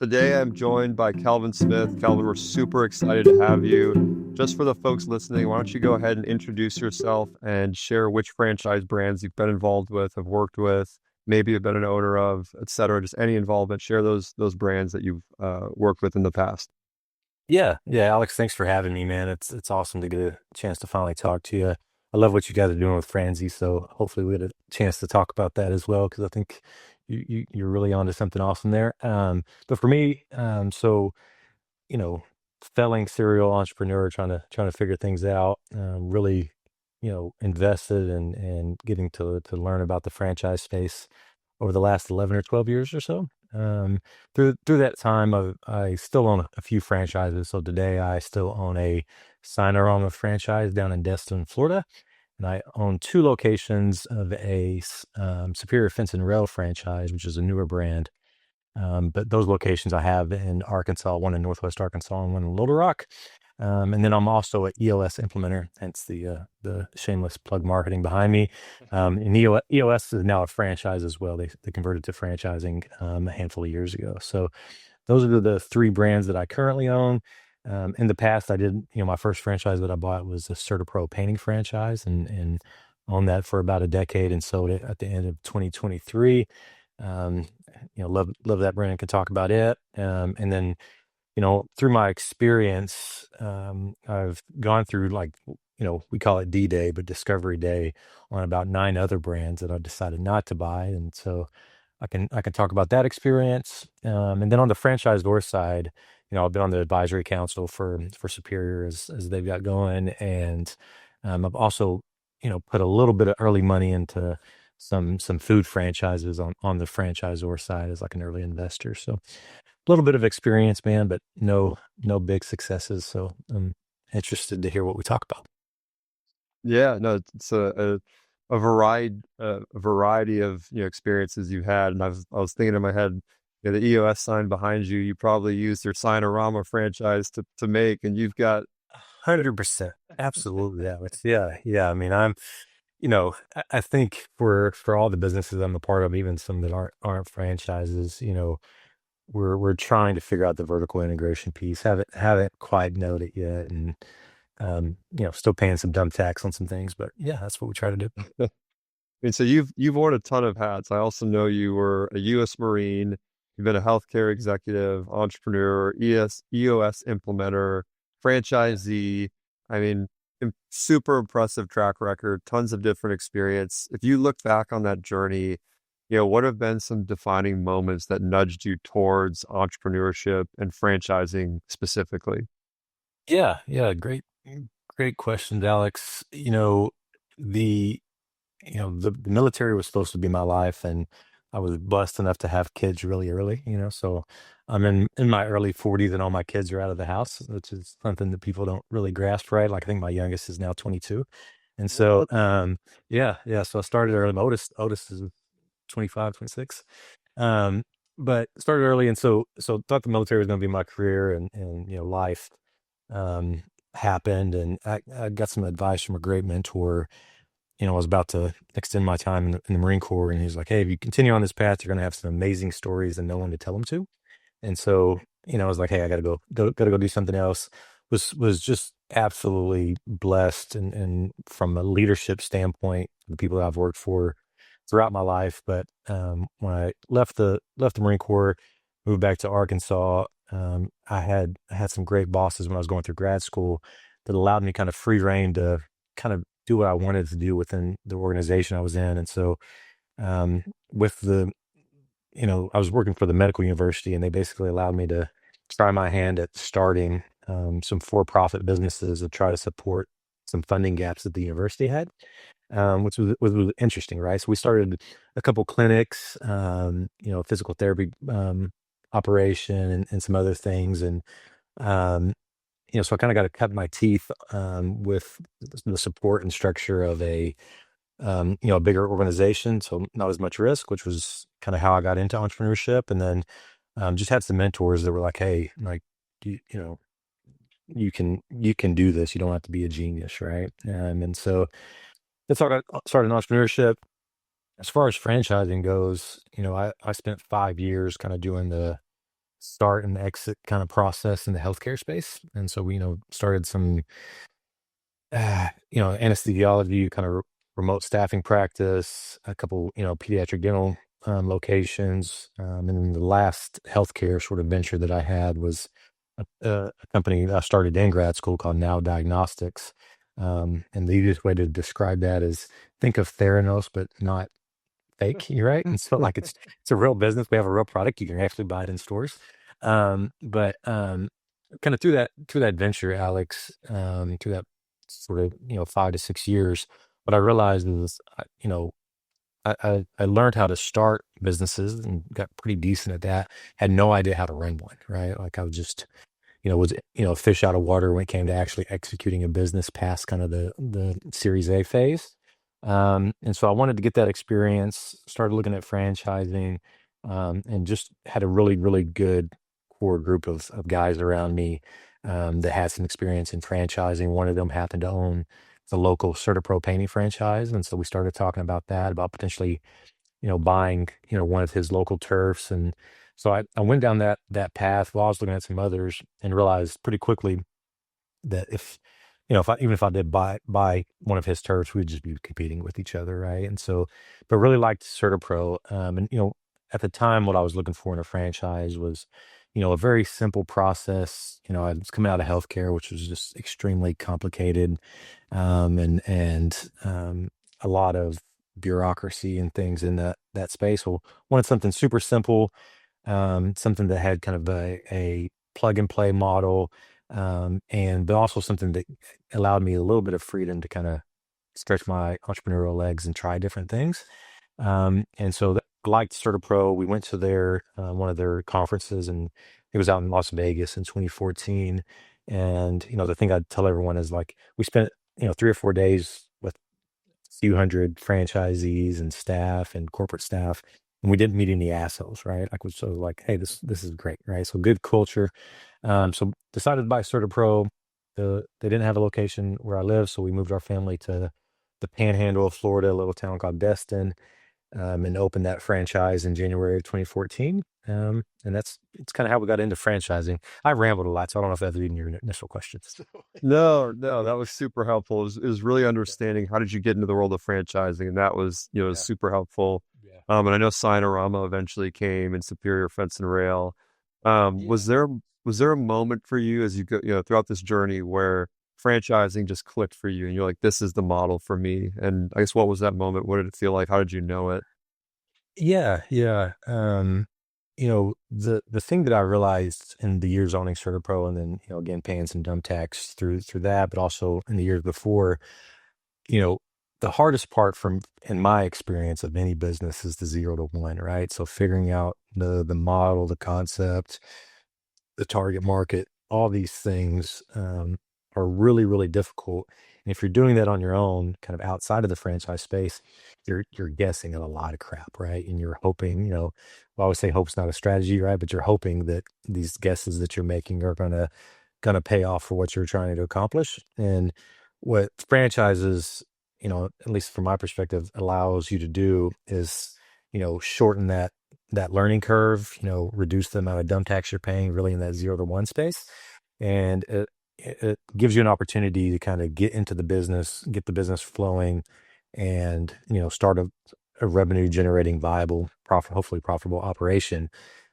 Today I'm joined by Calvin Smith. Calvin, we're super excited to have you. Just for the folks listening, why don't you go ahead and introduce yourself and share which franchise brands you've been involved with, have worked with, maybe have been an owner of, et cetera. Just any involvement. Share those brands that you've worked with in the past. Yeah, Alex, thanks for having me, man. It's awesome to get a chance to finally talk to you. I love what you guys are doing with Franzi, so hopefully we get a chance to talk about that as well, because I think you're really onto something awesome there. But for me, you know, felling serial entrepreneur, trying to figure things out, really, invested and getting to learn about the franchise space over the last 11 or 12 years or so. Um, through that time, I still own a few franchises. So today I still own a Sinorama franchise down in Destin, Florida, and I own two locations of Superior Fence and Rail franchise, which is a newer brand. But those locations I have in Arkansas, one in Northwest Arkansas and one in Little Rock. And then I'm also an EOS implementer, hence the shameless plug marketing behind me. And EOS is now a franchise as well. They converted to franchising a handful of years ago. So those are the three brands that I currently own. In the past, I did, my first franchise that I bought was a Certapro painting franchise and owned that for about a decade and sold it at the end of 2023. Um, love that brand and can talk about it. And then, through my experience, I've gone through we call it D-Day, but Discovery Day on about nine other brands that I decided not to buy. And so I can talk about that experience. And then on the franchisor side, I've been on the advisory council for Superior as they've got going. And I've also, put a little bit of early money into some food franchises on the franchisor side as like an early investor. So a little bit of experience, man, but no big successes. So I'm interested to hear what we talk about. Yeah, no, it's a variety of experiences you've had, and I was thinking in my head, the EOS sign behind you, you probably used your Sinorama franchise to make, and you've got 100%. Absolutely. Yeah. I mean, I think for all the businesses I'm a part of, even some that aren't franchises, we're trying to figure out the vertical integration piece. Haven't quite nailed it yet, and still paying some dumb tax on some things. But yeah, that's what we try to do. I mean, so you've worn a ton of hats. I also know you were a U.S. Marine. You've been a healthcare executive, entrepreneur, EOS implementer, franchisee. I mean, super impressive track record, tons of different experience. If you look back on that journey, what have been some defining moments that nudged you towards entrepreneurship and franchising specifically? Yeah. Great questions, Alex. The the military was supposed to be my life, and I was blessed enough to have kids really early, so I'm in my early 40s and all my kids are out of the house, which is something that people don't really grasp, right? Like I think my youngest is now 22. And so so I started early. My oldest is 25, 26. Um, but started early, and so thought the military was going to be my career, and life um happened, and I got some advice from a great mentor. I was about to extend my time in the Marine Corps, and he's like, "Hey, if you continue on this path, you're going to have some amazing stories and no one to tell them to." And so, I was like, "Hey, I got to go do something else." Was just absolutely blessed, and from a leadership standpoint, the people that I've worked for throughout my life. But when I left the Marine Corps, moved back to Arkansas, I had some great bosses when I was going through grad school that allowed me kind of free reign to kind of do what I wanted to do within the organization I was in. And so, with I was working for the medical university, and they basically allowed me to try my hand at starting some for-profit businesses to try to support some funding gaps that the university had, which was interesting, right? So we started a couple clinics, physical therapy operation, and some other things, and um, so I kind of got to cut my teeth with the support and structure of a bigger organization. So not as much risk, which was kind of how I got into entrepreneurship. And then just had some mentors that were like, "Hey, like, you know, you can do this. You don't have to be a genius, right?" And so that's how I got started in entrepreneurship. As far as franchising goes, I spent 5 years kind of doing the start and exit kind of process in the healthcare space. And so we, started some, anesthesiology, kind of remote staffing practice, a couple, pediatric dental locations. And then the last healthcare sort of venture that I had was a company that I started in grad school called Now Diagnostics. And the easiest way to describe that is think of Theranos, but not fake. You're right. And so like it's a real business. We have a real product. You can actually buy it in stores. But kind of through that venture, Alex, through that sort of 5 to 6 years, what I realized is I learned how to start businesses and got pretty decent at that. Had no idea how to run one, right? Like I was just was a fish out of water when it came to actually executing a business past kind of the Series A phase. And so I wanted to get that experience, started looking at franchising, and just had a really, really good core group of guys around me that had some experience in franchising. One of them happened to own the local Certapro painting franchise. And so we started talking about that, about potentially, buying, one of his local turfs. And so I went down that path while I was looking at some others and realized pretty quickly that even if I did buy one of his turfs, we'd just be competing with each other, right? And so, but really liked Certapro. And at the time, what I was looking for in a franchise was, a very simple process. I was coming out of healthcare, which was just extremely complicated, and a lot of bureaucracy and things in that space. Well, wanted something super simple, something that had kind of a plug and play model, but also something that allowed me a little bit of freedom to kind of stretch my entrepreneurial legs and try different things. And so liked Certapro. We went to one of their conferences, and it was out in Las Vegas in 2014. And the thing I'd tell everyone is like we spent 3 or 4 days with a few hundred franchisees and staff and corporate staff, and we didn't meet any assholes, right? Like, so like, hey, this is great, right? So good culture. So decided to buy Certapro. They didn't have a location where I live, so we moved our family to the Panhandle of Florida, a little town called Destin, and opened that franchise in January of 2014. And it's kind of how we got into franchising. I rambled a lot, so I don't know if that's even your initial questions. No, that was super helpful. It was really understanding how did you get into the world of franchising, and that was Yeah, super helpful. yeah, And I know Sinorama eventually came and Superior Fence and Rail. yeah. Was there a moment for you as you go throughout this journey where franchising just clicked for you and you're like, this is the model for me? And I guess what was that moment? What did it feel like? How did you know it? Yeah, yeah. The thing that I realized in the years owning Certapro, and then again paying some dumb tax through that, but also in the years before, you know, the hardest part from in my experience of any business is the 0 to 1, right? So figuring out the model, the concept, the target market, all these things are really, really difficult. And if you're doing that on your own, kind of outside of the franchise space, you're guessing at a lot of crap, right? And you're hoping, I always say hope's not a strategy, right? But you're hoping that these guesses that you're making are gonna pay off for what you're trying to accomplish. And what franchises, at least from my perspective, allows you to do is, shorten that learning curve, reduce the amount of dumb tax you're paying really in that 0 to 1 space. And it gives you an opportunity to kind of get into the business, get the business flowing, and, start a revenue generating viable, hopefully profitable operation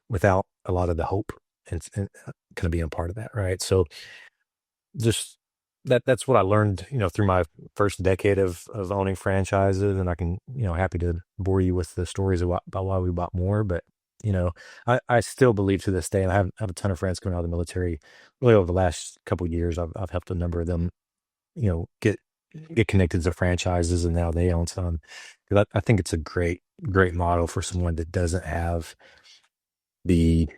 without a lot of the hope and kind of being a part of that. Right. So just that's what I learned, through my first decade of owning franchises, and I can, happy to bore you with the stories about why we bought more, but I still believe to this day, and I have a ton of friends coming out of the military. Really, over the last couple of years, I've helped a number of them, get connected to franchises, and now they own some. Because I think it's a great model for someone that doesn't have the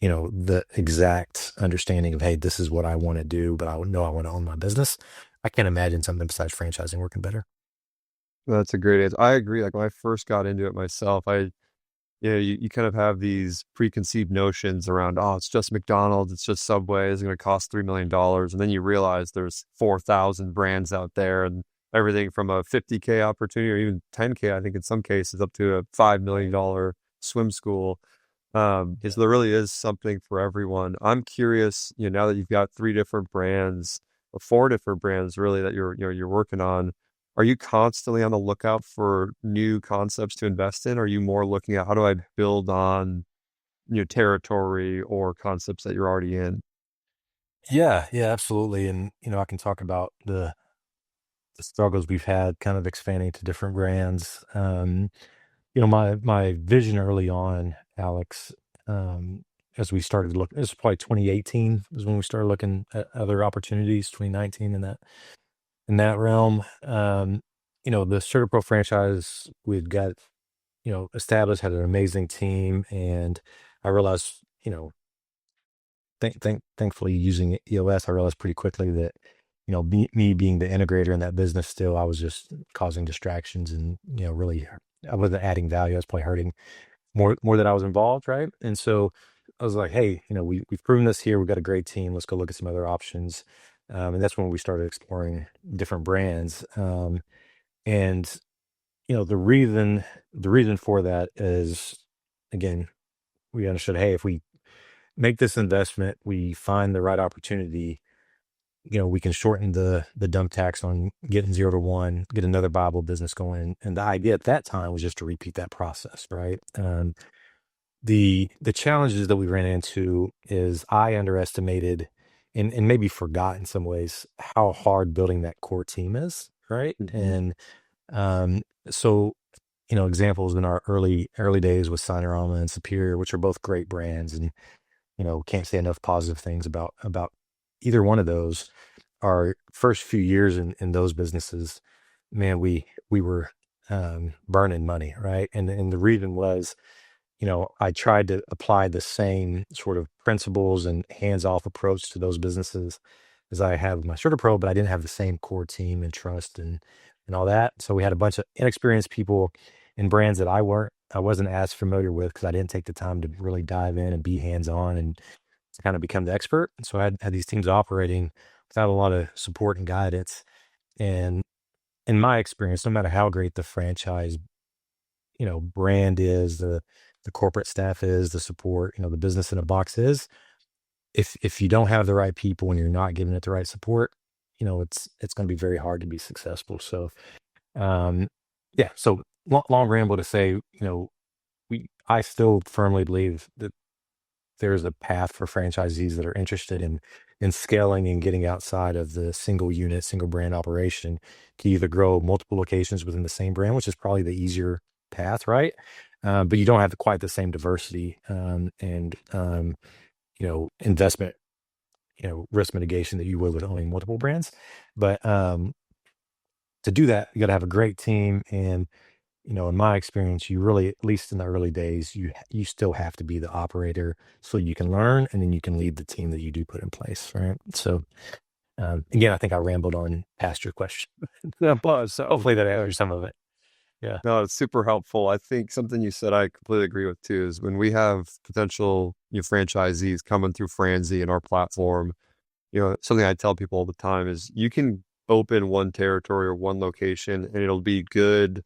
the exact understanding of, hey, this is what I want to do, but I know I want to own my business. I can't imagine something besides franchising working better. That's a great answer. I agree. Like when I first got into it myself, you kind of have these preconceived notions around, oh, it's just McDonald's, it's just Subway, it's going to cost $3 million. And then you realize there's 4,000 brands out there and everything from a 50K opportunity or even 10K, I think in some cases, up to a $5 million swim school. Is there really is something for everyone. I'm curious, now that you've got three different brands, or four different brands really that you're working on, are you constantly on the lookout for new concepts to invest in? Or are you more looking at how do I build on, territory or concepts that you're already in? Yeah, yeah, absolutely. And I can talk about the struggles we've had kind of expanding to different brands. My vision early on, Alex, um, as we started looking, this was probably 2018 is when we started looking at other opportunities, 2019 in that realm. The Certapro franchise we'd got, established, had an amazing team, and I realized, thankfully using EOS, I realized pretty quickly that, me being the integrator in that business still, I was just causing distractions and, really I wasn't adding value. I was probably hurting more than I was involved, right? And so I was like, hey, we've proven this here. We've got a great team. Let's go look at some other options. And that's when we started exploring different brands. And the reason for that is, again, we understood, hey, if we make this investment, we find the right opportunity, we can shorten the dump tax on getting 0 to 1, get another viable business going. And the idea at that time was just to repeat that process, right? The challenges that we ran into is I underestimated and maybe forgot in some ways how hard building that core team is, right? Hmm. And so examples in our early days with Sinorama and Superior, which are both great brands, and can't say enough positive things about either one of those. Our first few years in those businesses, man, we were burning money, right? And the reason was, I tried to apply the same sort of principles and hands-off approach to those businesses as I have with my Certapro, but I didn't have the same core team and trust and all that. So we had a bunch of inexperienced people in brands that I wasn't as familiar with because I didn't take the time to really dive in and be hands-on and to kind of become the expert. And so I had these teams operating without a lot of support and guidance. And in my experience, no matter how great the franchise, brand is, the corporate staff is, the support, the business in a box is, if you don't have the right people and you're not giving it the right support, it's going to be very hard to be successful. So, um, yeah. So long ramble to say, I still firmly believe that there's a path for franchisees that are interested in scaling and getting outside of the single unit, single brand operation to either grow multiple locations within the same brand, which is probably the easier path, right? But you don't have quite the same diversity and investment, risk mitigation that you would with owning multiple brands. But to do that, you got to have a great team. And in my experience, you really, at least in the early days, you still have to be the operator so you can learn and then you can lead the team that you do put in place, right? So again, I think I rambled on past your question. But Hopefully that answers some of it. Yeah. no, it's super helpful. I think something you said I completely agree with too is when we have potential franchisees coming through Franzi and our platform, something I tell people all the time is you can open one territory or one location and it'll be good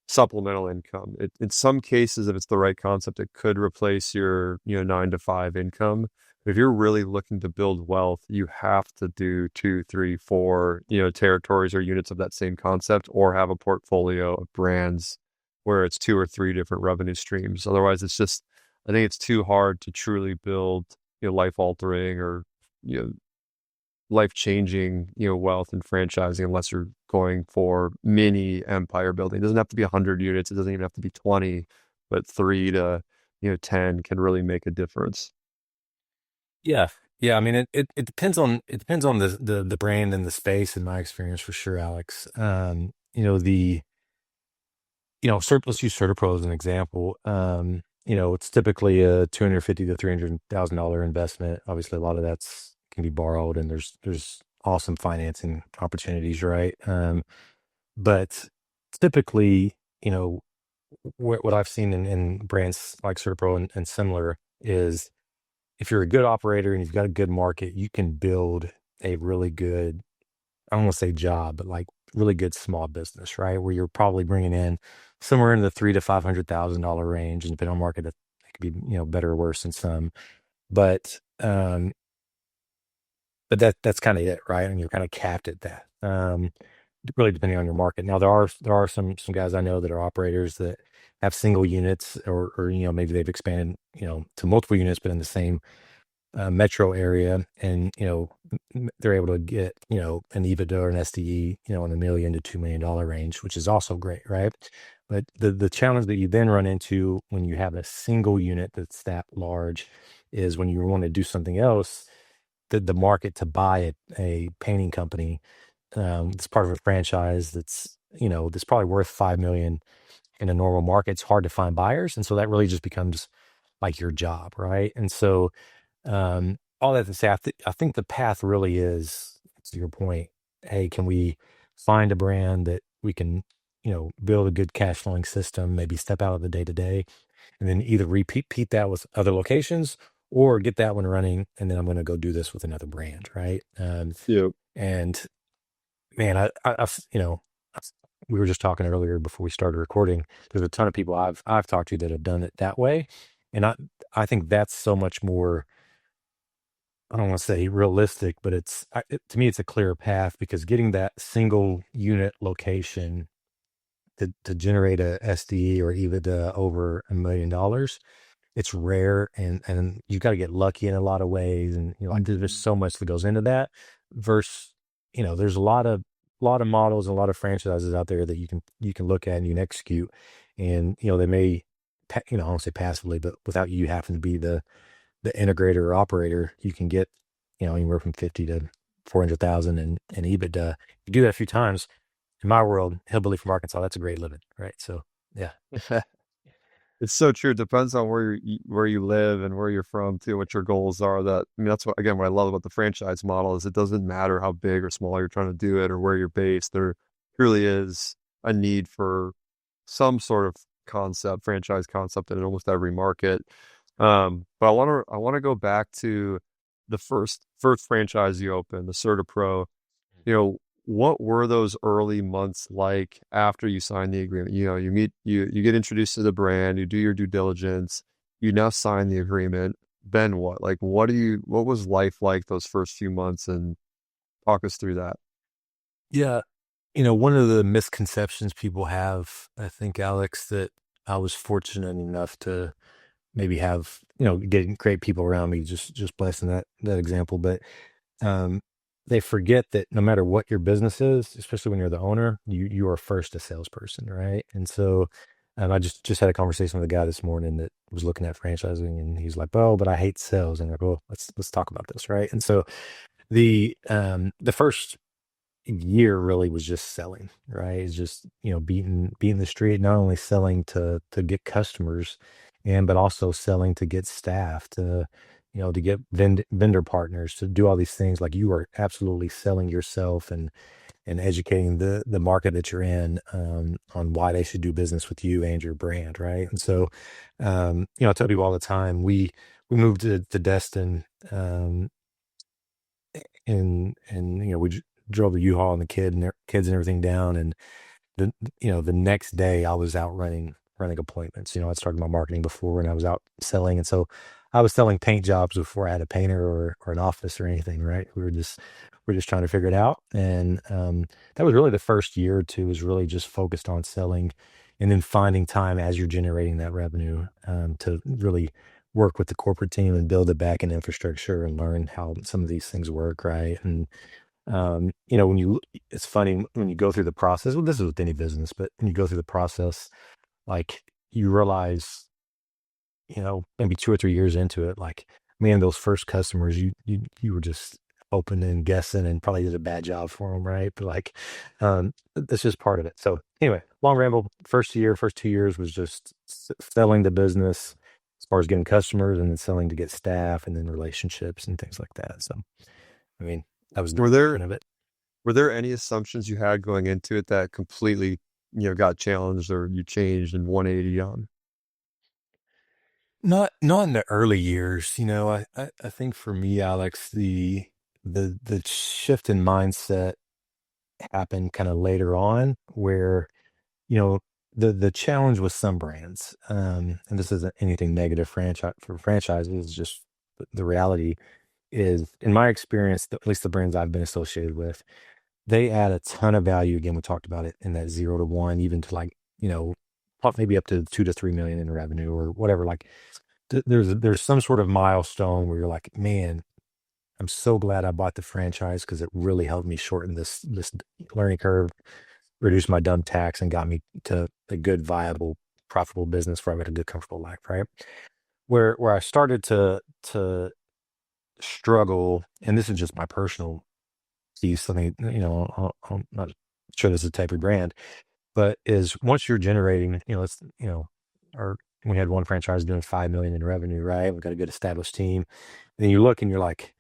supplemental income. In some cases, if it's the right concept, it could replace your, 9 to 5 income. But if you're really looking to build wealth, you have to do 2, 3, 4, territories or units of that same concept, or have a portfolio of brands where it's 2 or 3 different revenue streams. Otherwise, I think it's too hard to truly build, life altering or, you know, life changing, wealth and franchising unless you're going for mini empire building. It doesn't have to be 100 units. It doesn't even have to be 20, but 3 to 10 can really make a difference. Yeah. Yeah. I mean, it depends on the brand and the space in my experience for sure, Alex. Let's use Certapro as an example. It's typically a 250 to $300,000 investment. Obviously, a lot of that's can be borrowed, and there's awesome financing opportunities, right? But typically, what I've seen in brands like Certapro and similar is if you're a good operator and you've got a good market, you can build a really good, I don't want to say job, but like really good small business, right? Where you're probably bringing in somewhere in the $300,000 to $500,000 range, and depending on market, It could be, better or worse than some, but that's kind of it, right? And you're kind of capped at that. Really depending on your market. Now there are some guys I know that are operators that have single units, or maybe they've expanded to multiple units, but in the same metro area, and they're able to get an EBITDA or an SDE in the million to $2 million range, which is also great, right? But the challenge that you then run into when you have a single unit that's that large is when you want to do something else, the market to buy a painting company that's part of a franchise that's probably worth 5 million in a normal market. It's hard to find buyers, and so that really just becomes like your job, right? And so all that to say, I think the path really is, to your point, hey, can we find a brand that we can build a good cash flowing system, maybe step out of the day to day, and then either repeat that with other locations, or get that one running, and then I'm going to go do this with another brand, right? Yeah. And man, we were just talking earlier before we started recording. There's a ton of people I've talked to that have done it that way, and I think that's so much more. I don't want to say realistic, but to me, it's a clearer path, because getting that single unit location to generate a SDE or EBITDA over $1 million, it's rare, and you've got to get lucky in a lot of ways, and like there's just so much that goes into that. Versus, there's a lot of models and a lot of franchises out there that you can look at and you can execute, and they may, I don't say passively, but without you having to be the integrator or operator, you can get anywhere from 50 to 400,000 in EBITDA. You do that a few times. In my world, hillbilly from Arkansas, that's a great living, right? So yeah. It's so true. It depends on where you live and where you're from too, what your goals are. That's what again what I love about the franchise model is it doesn't matter how big or small you're trying to do it or where you're based. There truly is a need for some sort of franchise concept in almost every market. But I want to go back to the first franchise you opened, the Certapro. What were those early months like after you signed the agreement? You get introduced to the brand, you do your due diligence, you now sign the agreement. Then what? Like, what was life like those first few months? And talk us through that. Yeah. One of the misconceptions people have, I think, Alex, that I was fortunate enough to maybe have, getting great people around me, just blessing that example. But um, they forget that no matter what your business is, especially when you're the owner, you are first a salesperson, right? And so I just had a conversation with a guy this morning that was looking at franchising, and he's like, "Oh, but I hate sales." And I go, "Well, let's talk about this, right?" And so the first year really was just selling, right? It's just, beating the street, not only selling to get customers, but also selling to get staff, to get vendor partners, to do all these things. Like, you are absolutely selling yourself, and educating the market that you're in, on why they should do business with you and your brand, right? And so, I tell people all the time, we moved to Destin, and drove the U-Haul and the kids and everything down, and the next day I was out running appointments. I'd started my marketing before, and I was out selling, and so I was selling paint jobs before I had a painter or an office or anything, right? We're just trying to figure it out, and that was really the first year or two, was really just focused on selling, and then finding time as you're generating that revenue, to really work with the corporate team and build the back end infrastructure and learn how some of these things work, right? And it's funny when you go through the process. Well, this is with any business, but when you go through the process, like, you realize, maybe 2 or 3 years into it, like, man, those first customers, you were just hoping and guessing, and probably did a bad job for them, right? But like, that's just part of it. So anyway, long ramble. First 2 years was just selling the business as far as getting customers, and then selling to get staff, and then relationships and things like that. So, I mean, that was the Were there of it. were there any assumptions you had going into it that completely, got challenged or you changed in 180 on? Not in the early years. I think for me, Alex, the shift in mindset happened kind of later on, where, you know, the challenge with some brands, and this isn't anything negative franchise for franchises, it's just the reality is, in my experience, at least the brands I've been associated with, they add a ton of value. Again, we talked about it in that 0 to 1, even to like, maybe up to 2 to 3 million in revenue or whatever. Like there's some sort of milestone where you're like, man, I'm so glad I bought the franchise because it really helped me shorten this learning curve, reduce my dumb tax, and got me to a good, viable, profitable business where I've got a good, comfortable life, right? Where I started to struggle, and this is just my personal piece, something, I'm not sure this is a type of brand, but is once you're generating, or we had one franchise doing 5 million in revenue, right? We've got a good established team. And then you look and you're like,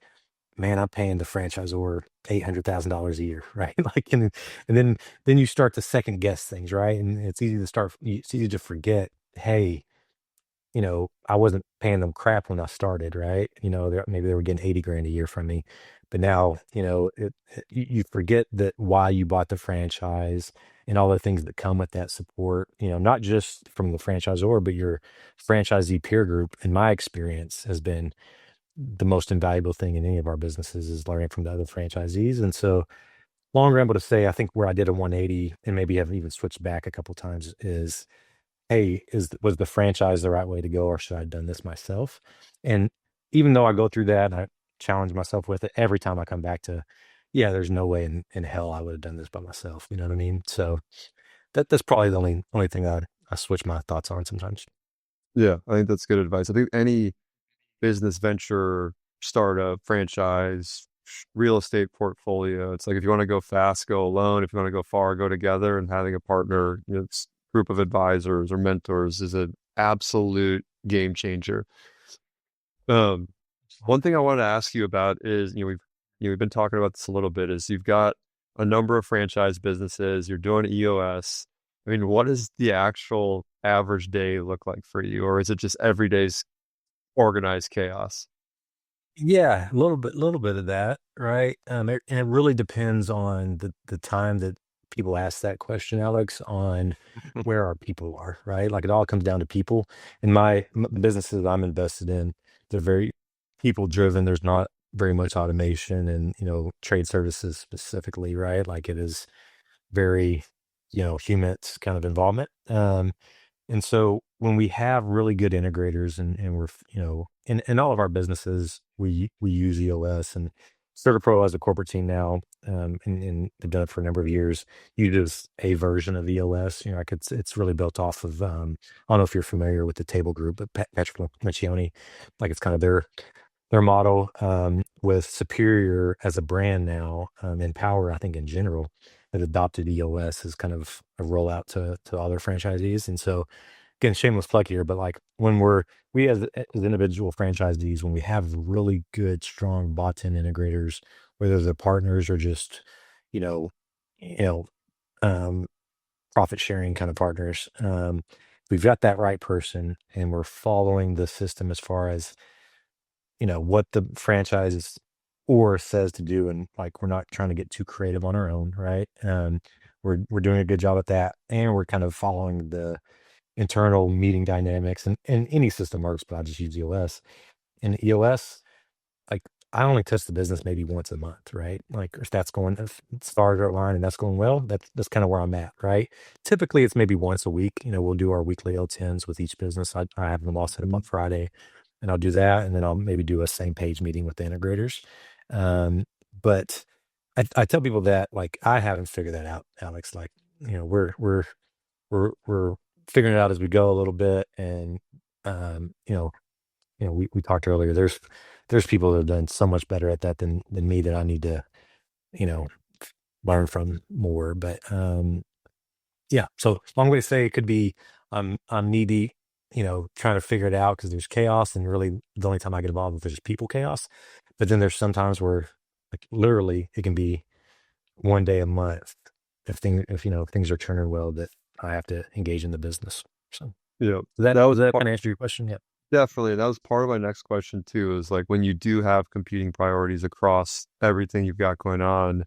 man, I'm paying the franchisor $800,000 a year, right? Like, and then you start to second guess things, right? And it's easy to forget, hey, I wasn't paying them crap when I started, right? Maybe they were getting 80 grand a year from me, but now, you forget that why you bought the franchise and all the things that come with that support, not just from the franchisor, but your franchisee peer group, in my experience, has been the most invaluable thing in any of our businesses is learning from the other franchisees. And so, long ramble to say, I think where I did a 180 and maybe have even switched back a couple times is, hey, was the franchise the right way to go, or should I have done this myself? And even though I go through that, and I challenge myself with it every time I come back to, yeah, there's no way in hell I would have done this by myself. You know what I mean? So that's probably the only thing I switch my thoughts on sometimes. Yeah, I think that's good advice. I think any business venture, startup, franchise, real estate portfolio, it's like if you want to go fast, go alone. If you want to go far, go together. And having a partner, group of advisors or mentors is an absolute game changer. Um, One thing I wanted to ask you about is, we've been talking about this a little bit, is you've got a number of franchise businesses, you're doing EOS. I mean, what does the actual average day look like for you? Or is it just every day's organized chaos? Yeah, a little bit of that, right? And it really depends on the time that people ask that question, Alex, on where our people are, right? Like it all comes down to people. In the businesses I'm invested in, they're very people driven. There's not very much automation and, trade services specifically, right? Like it is very, human kind of involvement. And so when we have really good integrators and we're, in all of our businesses, we use EOS, and Certapro as a corporate team now, and they've done it for a number of years, uses a version of EOS. Like it's really built off of, I don't know if you're familiar with the Table Group, but Patrick Macione, like it's kind of their model, with Superior as a brand now, and Power, I think in general, that adopted EOS as kind of a rollout to other franchisees. And so, again, shameless plug here, but like when we as individual franchisees, when we have really good, strong bought-in integrators, whether they're partners or just, you know, you know, um, profit sharing kind of partners, we've got that right person and we're following the system as far as, what the franchise or says to do. And like, we're not trying to get too creative on our own, right? We're doing a good job at that. And we're kind of following the internal meeting dynamics, and any system works, but I just use EOS. And EOS, like I only test the business maybe once a month, right? Like if if stars are line and that's going well, that's kind of where I'm at, right? Typically it's maybe once a week. We'll do our weekly L10s with each business. I have them all set up on Friday, and I'll do that, and then I'll maybe do a same page meeting with the integrators. But I tell people that like I haven't figured that out, Alex. Like, we're figuring it out as we go a little bit. And um, you know, we talked earlier. There's people that have done so much better at that than me, that I need to, you know, learn from more. But yeah. So long way to say, it could be I'm needy, trying to figure it out because there's chaos, and really the only time I get involved with is people chaos. But then there's sometimes where, like literally, it can be one day a month if things are turning well, that I have to engage in the business. So That does was that kind of answer your question? Yeah. definitely, that was part of my next question too, is like when you do have competing priorities across everything you've got going on,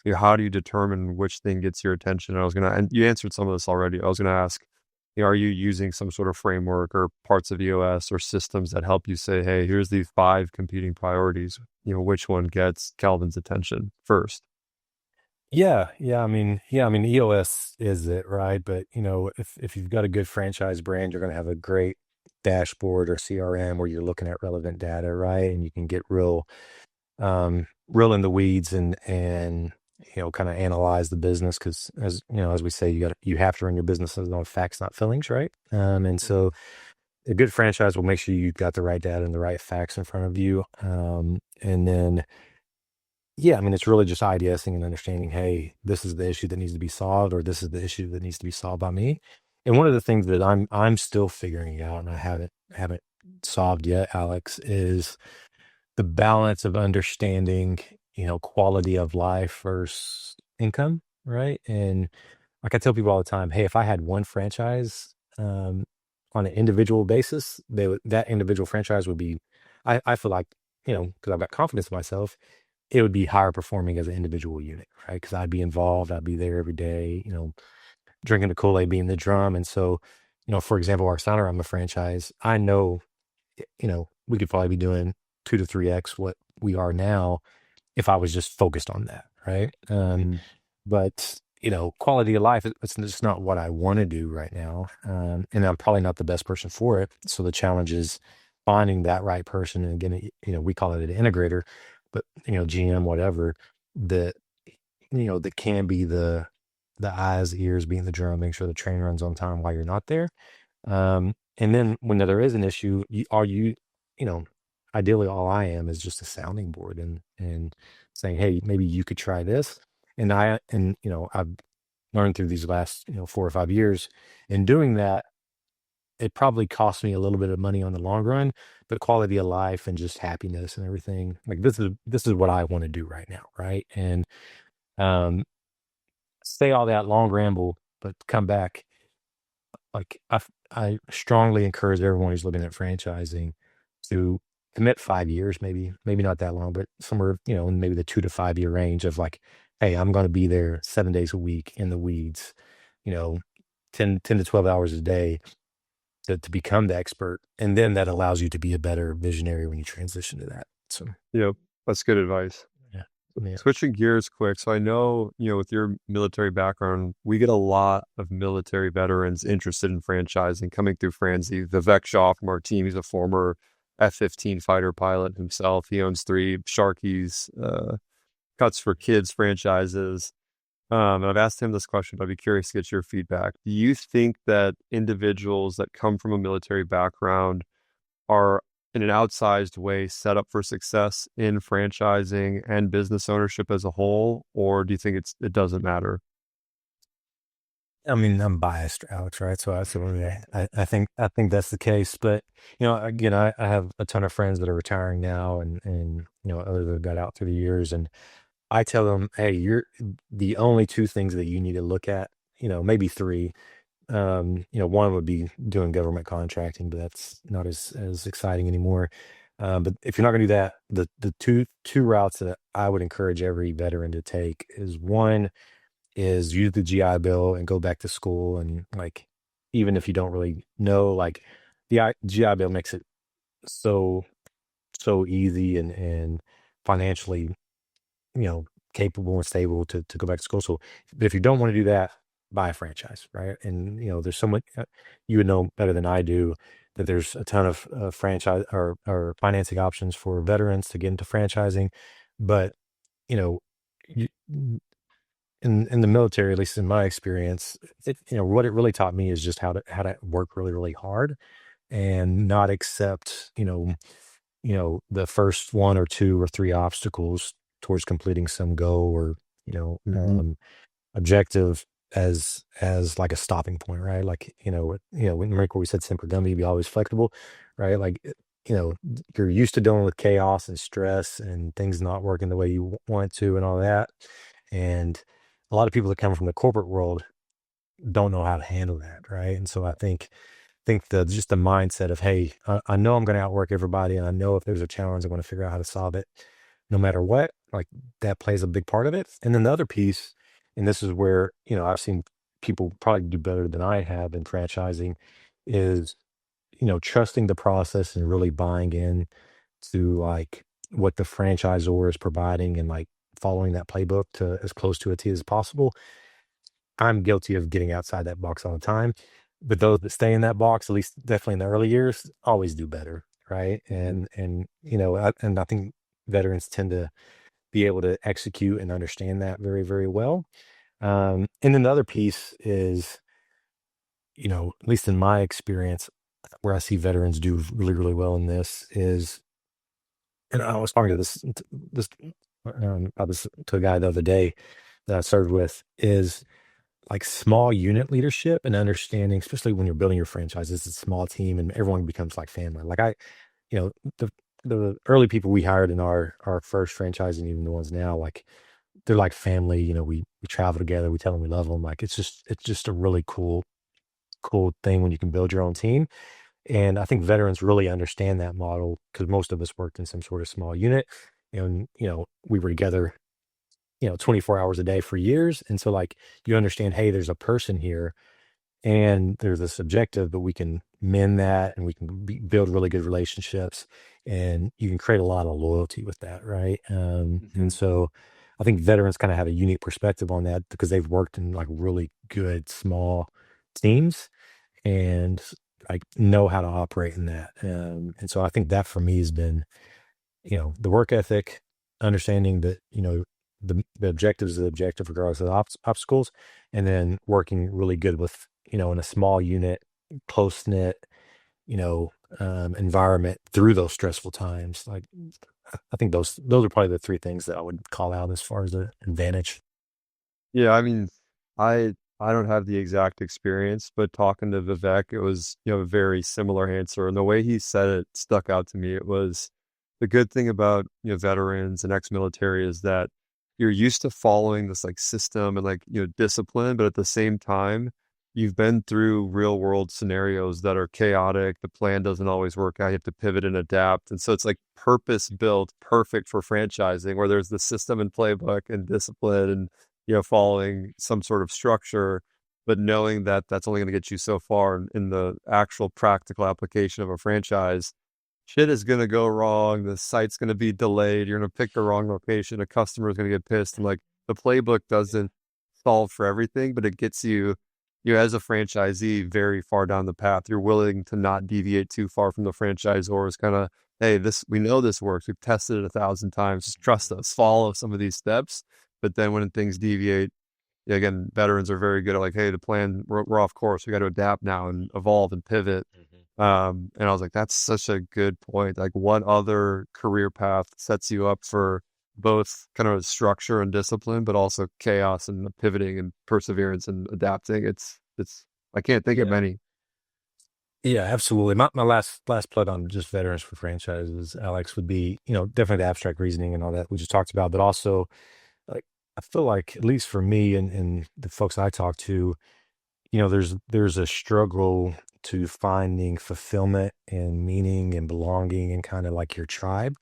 how do you determine which thing gets your attention? And you answered some of this already. I was gonna ask, are you using some sort of framework or parts of EOS or systems that help you say, hey, here's these 5 competing priorities, which one gets Calvin's attention first? Yeah, I mean, EOS is it, right? But if you've got a good franchise brand, you're going to have a great dashboard or CRM where you're looking at relevant data, right? And you can get real in the weeds and kind of analyze the business because as we say, you have to run your business on facts, not feelings, right? And so a good franchise will make sure you've got the right data and the right facts in front of you. And then yeah, I mean, it's really just IDSing and understanding, hey, this is the issue that needs to be solved, or this is the issue that needs to be solved by me. And one of the things that I'm still figuring out, and I haven't solved yet, Alex, is the balance of understanding, quality of life versus income, right? And like I tell people all the time, hey, if I had one franchise on an individual basis, that individual franchise would be, I feel like, because I've got confidence in myself, it would be higher performing as an individual unit, right? Because I'd be involved, I'd be there every day, drinking the Kool-Aid, being the drum. And so, for example, our Sinorama franchise, I know, we could probably be doing 2 to 3x what we are now if I was just focused on that, right? Mhm. But quality of life, it's just not what I want to do right now, and I'm probably not the best person for it. So the challenge is finding that right person, and again, we call it an integrator, but GM, whatever, that that can be the eyes, ears, being the drum, make sure the train runs on time while you're not there. And then when there is an issue, you know, ideally all I am is just a sounding board and saying, hey, maybe you could try this. I've learned through these last, 4 or 5 years in doing that, it probably cost me a little bit of money on the long run, but quality of life and just happiness and everything. Like this is what I want to do right now. Right. And um say all that long ramble, but come back. Like I strongly encourage everyone who's looking at franchising to commit 5 years, maybe not that long, but somewhere, in maybe the 2 to 5 year range of like, hey, I'm going to be there 7 days a week in the weeds, you know, 10 to 12 hours a day to become the expert. And then that allows you to be a better visionary when you transition to that. So, Yep, that's good advice. yeah. Yeah. Switching gears quick. So I know, with your military background, we get a lot of military veterans interested in franchising coming through Franzi. Vivek Shah from our team, he's a former F-15 fighter pilot himself. He owns 3 Sharkies, Cuts for Kids franchises. And I've asked him this question, but I'd be curious to get your feedback. Do you think that individuals that come from a military background are in an outsized way set up for success in franchising and business ownership as a whole, or do you think it doesn't matter? I mean, I'm biased, Alex, right? So I think that's the case. But again, I have a ton of friends that are retiring now, and others that got out through the years, and I tell them, hey, you're the only 2 things that you need to look at. Maybe 3. One would be doing government contracting, but that's not as exciting anymore. But if you're not going to do that, the two routes that I would encourage every veteran to take is one is use the GI Bill and go back to school. And like, even if you don't really know, like GI Bill makes it so, so easy and financially, you know, capable and stable to go back to school. So, but if you don't want to do that, buy a franchise, right? And, there's so much, you would know better than I do that there's a ton of franchise or financing options for veterans to get into franchising. But, you know, you, in the military, at least in my experience, what it really taught me is just how to work really really hard and not accept the first 1 or 2 or 3 obstacles towards completing some goal or you know Hmm. um, objective as like a stopping point, right? Like when Marine Corps we said semper gummy, be always flexible, right? Like you're used to dealing with chaos and stress and things not working the way you want to and all that, and a lot of people that come from the corporate world don't know how to handle that, right? And so I think the just the mindset of, hey, I know I'm going to outwork everybody, and I know if there's a challenge, I'm going to figure out how to solve it, no matter what. like that plays a big part of it. And then the other piece, and this is where, I've seen people probably do better than I have in franchising, is, trusting the process and really buying in to like what the franchisor is providing and like following that playbook to as close to a T as possible. I'm guilty of getting outside that box all the time, but those that stay in that box, at least definitely in the early years, always do better, right? And I think veterans tend to be able to execute and understand that very, very well. And then the other piece is, at least in my experience, where I see veterans do really, really well in this is, and I was talking to this about this to a guy the other day that I served with, is like small unit leadership and understanding, especially when you're building your franchise. It's a small team and everyone becomes like family. Like you know, the the early people we hired in our first franchise and even the ones now, like they're like family. We travel together. We tell them we love them. Like it's just a really cool thing when you can build your own team. And I think veterans really understand that model because most of us worked in some sort of small unit, and we were together 24 hours a day for years. And so like you understand, hey, there's a person here and there's this objective, but we can mend that and we can build really good relationships and you can create a lot of loyalty with that. Right. And Mhm. so I think veterans kind of have a unique perspective on that because they've worked in like really good small teams and like know how to operate in that. And so I think that for me has been, the work ethic, understanding that, the objective is the objective regardless of the obstacles, and then working really good with, in a small unit, close knit, you know, environment through those stressful times. Like I think those are probably the three things that I would call out as far as the advantage. Yeah, I mean, I don't have the exact experience, but talking to Vivek, it was, a very similar answer. And the way he said it stuck out to me. It was the good thing about, veterans and ex-military is that you're used to following this like system and like, discipline, but at the same time, you've been through real world scenarios that are chaotic. The plan doesn't always work out. You have to pivot and adapt. And so it's like purpose built, perfect for franchising, where there's the system and playbook and discipline and following some sort of structure, but knowing that that's only going to get you so far in the actual practical application of a franchise. Shit is going to go wrong. The site's going to be delayed. You're going to pick the wrong location. A customer is going to get pissed. And like the playbook doesn't solve for everything, but it gets you, as a franchisee, very far down the path. You're willing to not deviate too far from the franchisor. It's kind of, hey, we know this works. We've tested it 1,000 times. Just trust us. Follow some of these steps. But then when things deviate, yeah, again, veterans are very good at like, hey, the plan, we're off course. We got to adapt now and evolve and pivot. Mhm. And I was like, that's such a good point. Like, what other career path sets you up for both kind of structure and discipline, but also chaos and pivoting and perseverance and adapting? I can't think of Yeah. many. Yeah, absolutely. My last plug on just veterans for franchises, Alex, would be, definitely the abstract reasoning and all that we just talked about, but also like I feel like at least for me and the folks I talk to, there's a struggle to finding fulfillment and meaning and belonging and kind of like your tribe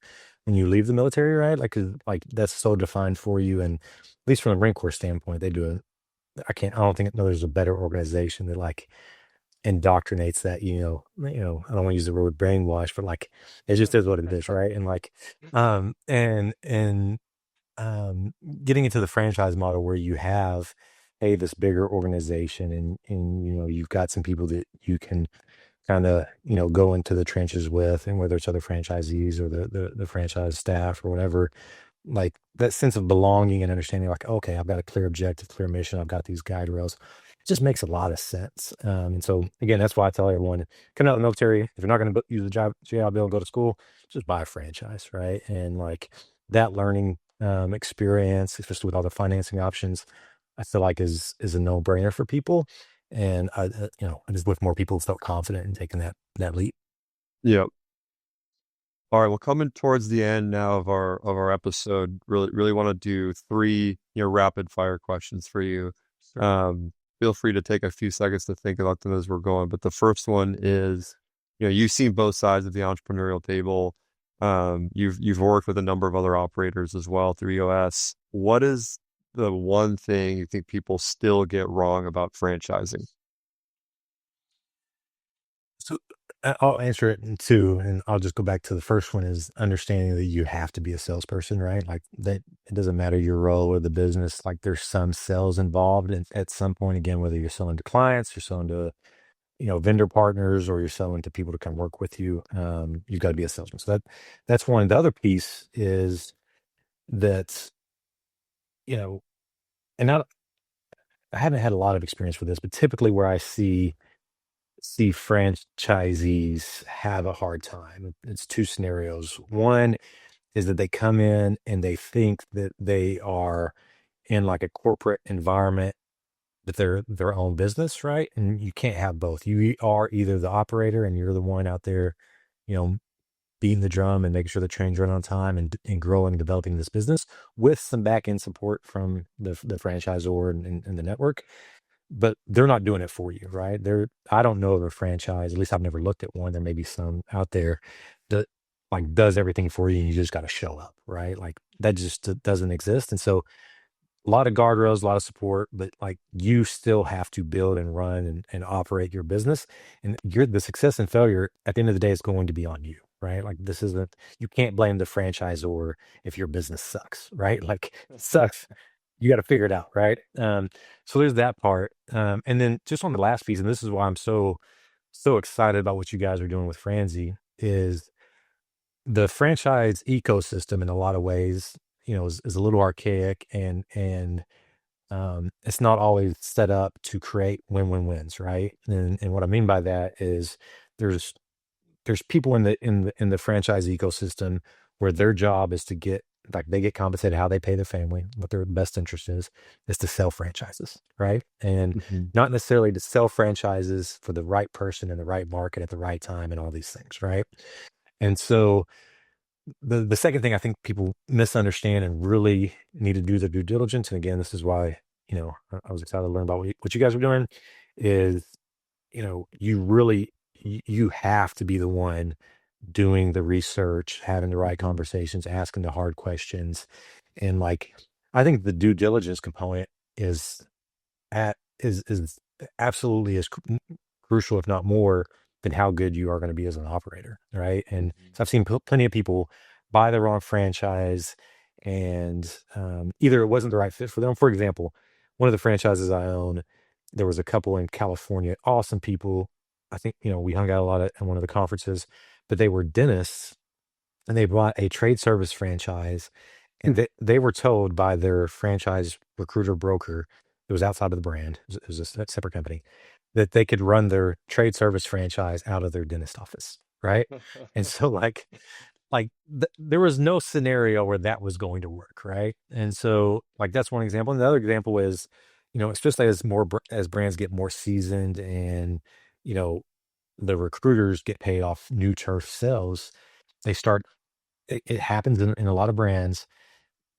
when you leave the military, right? Like 'cause, like that's so defined for you, and at least from the Marine Corps standpoint, they do a I don't think no there's a better organization that like indoctrinates that, I don't want to use the word brainwash, but like it just is what it is, right? And like and um, getting into the franchise model where you have, hey, this bigger organization and you've got some people that you can kind of, go into the trenches with, and whether it's other franchisees or the franchise staff or whatever, like that sense of belonging and understanding, like, okay, I've got a clear objective, clear mission, I've got these guide rails. It just makes a lot of sense. And so again, that's why I tell everyone coming out of the military, if you're not going to use the job bill and go to school, just buy a franchise, right? And like that learning experience, especially with all the financing options, I feel like is a no brainer for people. And I just wish more people felt confident in taking that leap. Yeah. All right, well, coming towards the end now of our episode, really want to do three, rapid fire questions for you. Sure. Feel free to take a few seconds to think about them as we're going. But the first one is, you've seen both sides of the entrepreneurial table. You've worked with a number of other operators as well through EOS. What is the one thing you think people still get wrong about franchising? So I'll answer it in two, and I'll just go back to the first one is understanding that you have to be a salesperson, right? Like that, it doesn't matter your role or the business. Like there's some sales involved, and at some point, again, whether you're selling to clients, you're selling to vendor partners, or you're selling to people to come work with you, you've got to be a salesman. So that's one. The other piece is that you know, and I haven't had a lot of experience with this, but typically where I see franchisees have a hard time. It's two scenarios. One is that they come in and they think that they are in like a corporate environment, that they're their own business, right? And you can't have both. You are either the operator and you're the one out there, you know, beating the drum and making sure the trains run on time and growing and developing this business with some back end support from the franchisor and the network, but they're not doing it for you, right? I don't know of a franchise, at least I've never looked at one. There may be some out there that like does everything for you and you just got to show up, right? Like that just doesn't exist. And so a lot of guardrails, a lot of support, but like you still have to build and run and operate your business. And the success and failure at the end of the day is going to be on you, right? Like this isn't, you can't blame the franchisor if your business sucks, right? Like it sucks. You got to figure it out, right? So there's that part. And then just on the last piece, and this is why I'm so excited about what you guys are doing with Franzi, is the franchise ecosystem in a lot of ways, is a little archaic and it's not always set up to create win-win-wins, right? And what I mean by that is there's there's people in the franchise ecosystem where their job is to get like they get compensated how they pay their family, what their best interest is to sell franchises, right? And Mhm. not necessarily to sell franchises for the right person in the right market at the right time and all these things, right? And so the second thing I think people misunderstand and really need to do their due diligence, and again, this is why, I was excited to learn about what you guys are doing, is, you really, you have to be the one doing the research, having the right Mhm. conversations, asking the hard questions. And like, I think the due diligence component is is absolutely as crucial, if not more, than how good you are going to be as an operator, right? And Mhm. so I've seen plenty of people buy the wrong franchise, and either it wasn't the right fit for them. For example, one of the franchises I own, there was a couple in California, awesome people. I think we hung out a lot at one of the conferences, but they were dentists and they bought a trade service franchise, and they were told by their franchise recruiter broker, it was outside of the brand, it was a separate company, that they could run their trade service franchise out of their dentist office, right? And so there was no scenario where that was going to work, right? And so like that's one example. And the other example is, especially as as brands get more seasoned and you know the recruiters get paid off new turf sales, they start it happens in a lot of brands.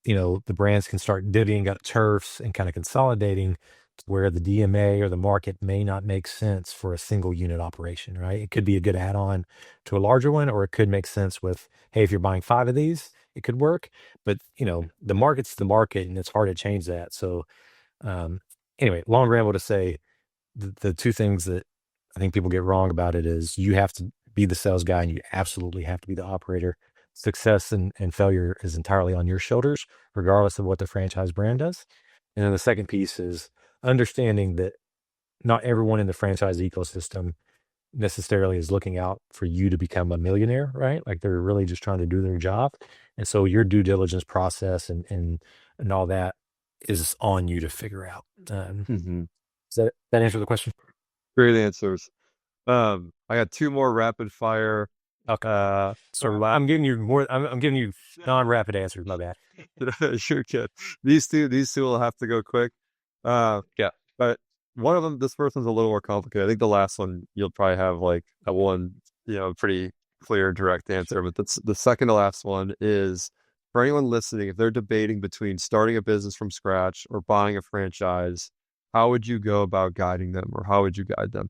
The brands can start divvying up turfs and kind of consolidating to where the DMA or the market may not make sense for a single unit operation, right? It could be a good add-on to a larger one, or it could make sense with, hey, if you're buying five of these, it could work. But the market's the market, and it's hard to change that. So um, anyway, long ramble to say the two things that I think people get wrong about it is you have to be the sales guy and you absolutely have to be the operator. Success and failure is entirely on your shoulders, regardless of what the franchise brand does. And then the second piece is understanding that not everyone in the franchise ecosystem necessarily is looking out for you to become a millionaire, right? Like they're really just trying to do their job. And so your due diligence process and all that is on you to figure out. Mhm. Does that answer the question? Great answers. I got two more rapid fire. Okay. Or So la I'm giving you more. I'm giving you non-rapid answers. My bad. You're good. These two will have to go quick. Yeah, but one of them, this first one's a little more complicated. I think the last one you'll probably have like a one, pretty clear, direct Sure. answer. But that's the second to last one is for anyone listening, if they're debating between starting a business from scratch or buying a franchise, how would you go about guiding them, or how would you guide them?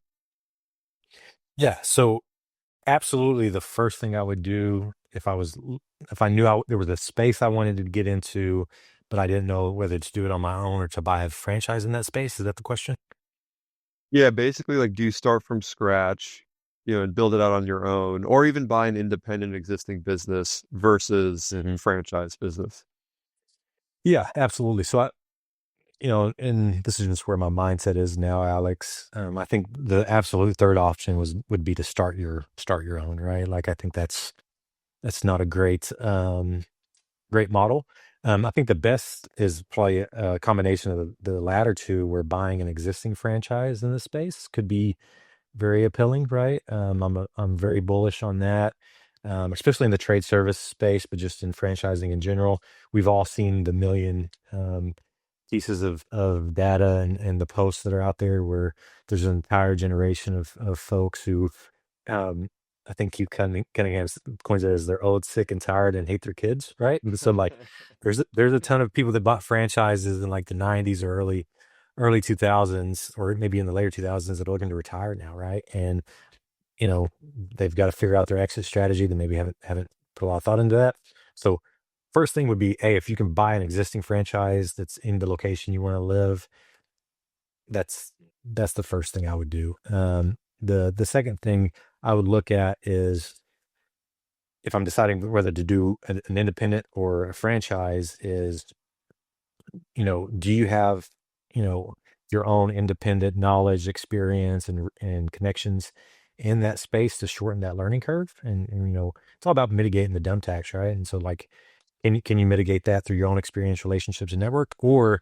Yeah. So absolutely, the first thing I would do. if I knew there was a space I wanted to get into, but I didn't know whether to do it on my own or to buy a franchise in that space. Is that the question? Yeah, basically, like, do you start from scratch, and build it out on your own, or even buy an independent existing business versus Hmm. franchise business? Yeah, absolutely. So and this is just where my mindset is now, Alex. I think the absolute third option would be to start your own, right? Like I think that's not a great model. I think the best is probably a combination of the latter two, where buying an existing franchise in this space could be very appealing, right? I'm very bullish on that, especially in the trade service space, but just in franchising in general. We've all seen the million pieces of data and the posts that are out there where there's an entire generation of folks who um, I think you kind of have coins it as they're old, sick, and tired and hate their kids, right? And so like there's a ton of people that bought franchises in like the 90s or early 2000s or maybe in the later 2000s that are looking to retire now, right? And they've got to figure out their exit strategy. They maybe haven't put a lot of thought into that. So first thing would be, A, if you can buy an existing franchise that's in the location you want to live, that's that's the first thing I would do. The second thing I would look at is, if I'm deciding whether to do an independent or a franchise, is, do you have, you know, your own independent knowledge, experience, and connections in that space to shorten that learning curve? And it's all about mitigating the dumb tax, right? And so, like, can you mitigate that through your own experience, relationships, and network? Or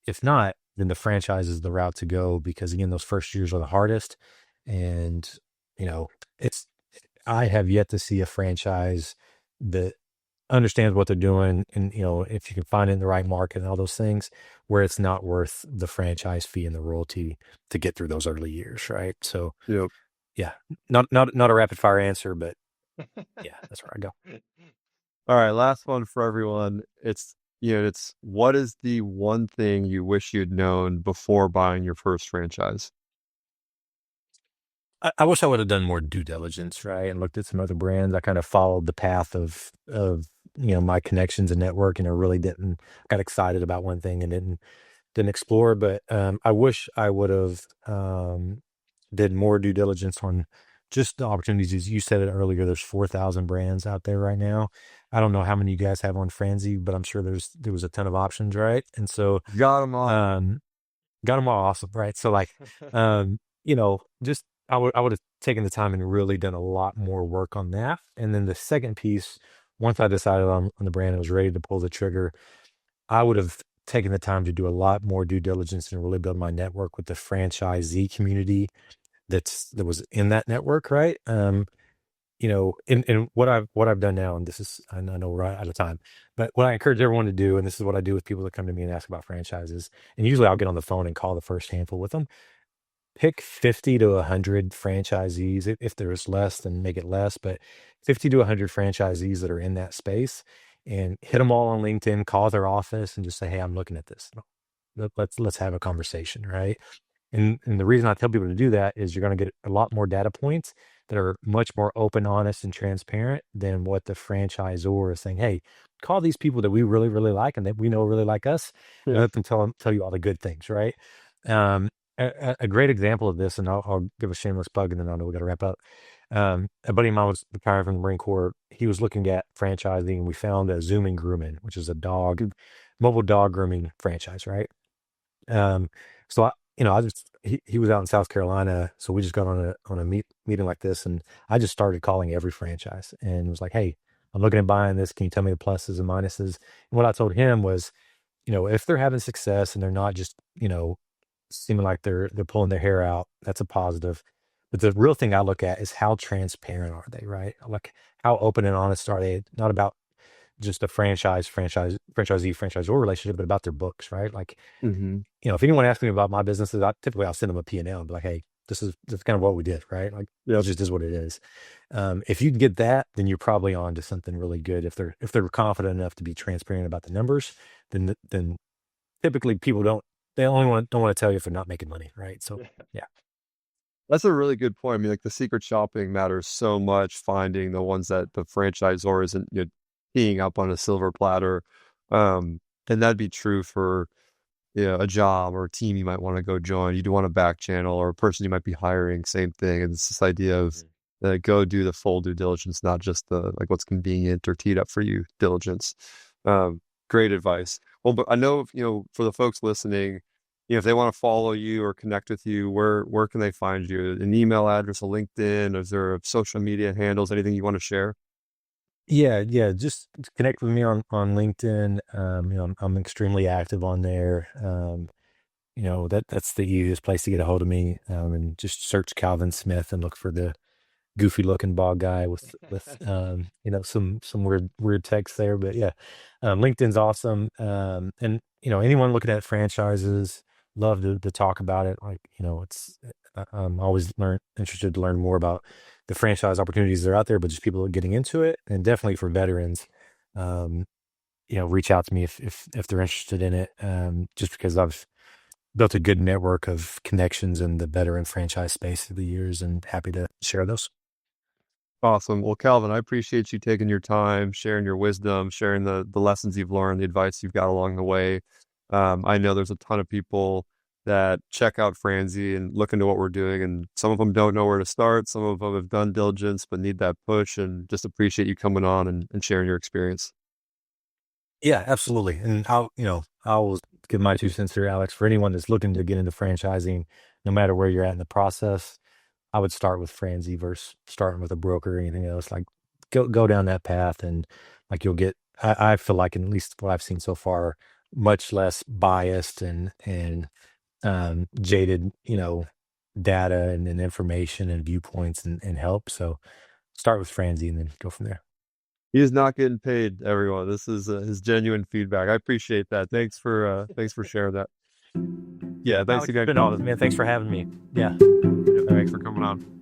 if not, then the franchise is the route to go, because again, those first years are the hardest. And, you know, it's, I have yet to see a franchise that understands what they're doing. And, if you can find it in the right market and all those things, where it's not worth the franchise fee and the royalty to get through those early years. Right. So Yep. yeah, not a rapid fire answer, but yeah, that's where I go. All right, last one for everyone. It's what is the one thing you wish you'd known before buying your first franchise? I wish I would have done more due diligence, right, and looked at some other brands. I kind of followed the path of my connections and network, and I really didn't got excited about one thing and didn't explore. But I wish I would have did more due diligence on just the opportunities. As you said it earlier, there's 4,000 brands out there right now. I don't know how many you guys have on Franzi, but I'm sure there was a ton of options, right? And so Got them all. um, got them all awesome, right? So like, just I would have taken the time and really done a lot more work on that. And then the second piece, once I decided on the brand and was ready to pull the trigger, I would have taken the time to do a lot more due diligence and really build my network with the franchisee community that was in that network, right? And what I've done now, and this is, I know we're out of time, but what I encourage everyone to do, and this is what I do with people that come to me and ask about franchises, and usually I'll get on the phone and call the first handful with them. Pick 50 to 100 franchisees. If there's less, then make it less, but 50 to 100 franchisees that are in that space, and hit them all on LinkedIn, call their office, and just say, "Hey, I'm looking at this. Let's have a conversation," right? And the reason I tell people to do that is you're going to get a lot more data points that are much more open, honest, and transparent than what the franchisor is saying. Hey, call these people that we really, really like and that we know really like us, and Yeah. let them tell you all the good things, right? Um, a great example of this, and I'll give a shameless plug, and then I know we got to wrap up. A buddy of mine was retired from the Marine Corps. He was looking at franchising, and we found a Zooming Grooming, which is a mobile dog grooming franchise, right? Um, so I just he was out in South Carolina, so we just got on a meeting like this, and I just started calling every franchise and was like, "Hey, I'm looking at buying this. Can you tell me the pluses and minuses?" And what I told him was, if they're having success and they're not just seeming like they're pulling their hair out, that's a positive. But the real thing I look at is how transparent are they, right? Like how open and honest are they? Not about just a franchisee franchisor relationship, but about their books, right? Like, Hmm. if anyone asks me about my businesses, I'll send them a P&L and be like, "Hey, this is kind of what we did," right? Like, it Yep. just is what it is. If you get that, then you're probably on to something really good. If they're confident enough to be transparent about the numbers, then typically people don't want to tell you if they're not making money, right? So yeah. That's a really good point. I mean, like the secret shopping matters so much, finding the ones that the franchisor isn't, teeing up on a silver platter. And that'd be true for, a job or a team you might want to go join. You do want a back channel or a person you might be hiring, same thing. And it's this idea of go do the full due diligence, not just the like what's convenient or teed up for you diligence. Um, Great advice. Well, but I know, for the folks listening, if they want to follow you or connect with you, where can they find you? An email address, a LinkedIn, is there social media handles, anything you want to share? Yeah, yeah. Just connect with me on LinkedIn. I'm extremely active on there. That's the easiest place to get a hold of me. And just search Calvin Smith and look for the goofy looking bald guy with some weird text there. But yeah, LinkedIn's awesome. And anyone looking at franchises, love to talk about it. Like, I'm always interested to learn more about the franchise opportunities that are out there, but just people getting into it, and definitely for veterans. Um, reach out to me if they're interested in it. Just because I've built a good network of connections in the veteran franchise space through the years, and happy to share those. Awesome. Well, Calvin, I appreciate you taking your time, sharing your wisdom, sharing the lessons you've learned, the advice you've got along the way. I know there's a ton of people that check out Franzi and look into what we're doing, and some of them don't know where to start. Some of them have done diligence, but need that push, and just appreciate you coming on and sharing your experience. Yeah, absolutely. And I'll give my 2 cents here, Alex. For anyone that's looking to get into franchising, no matter where you're at in the process, I would start with Franzi versus starting with a broker or anything else. Like, go down that path, and like you'll get. I feel like, at least what I've seen so far, much less biased and jaded, data and information and viewpoints and help. So start with Franzi and then go from there. He is not getting paid, everyone. This is his genuine feedback. I appreciate that. Thanks for sharing that. Yeah, thanks Alex, it's again, been awesome, Calvin. man. Thanks for having me. Yeah. Thanks for coming on.